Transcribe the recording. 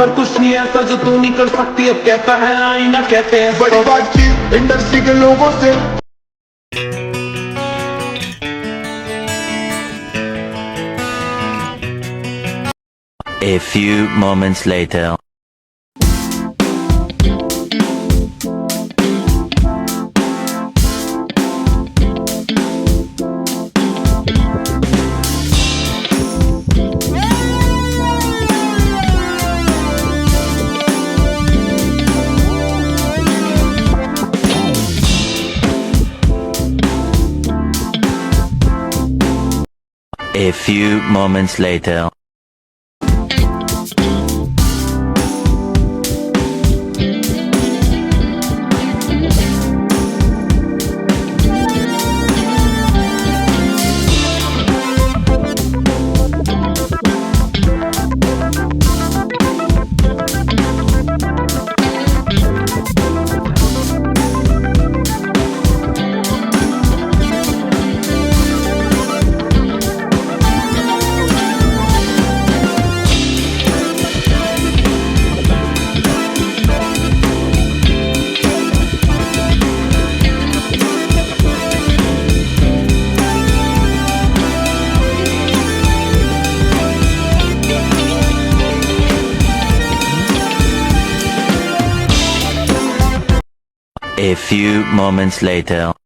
पर कुछ नहीं ऐसा जो तू नहीं कर सकती। अब कहता है आईना, कहते हैं बड़ी बातचीत इंडस्ट्री के लोगों से। A few moments later. A few moments later. A few moments later.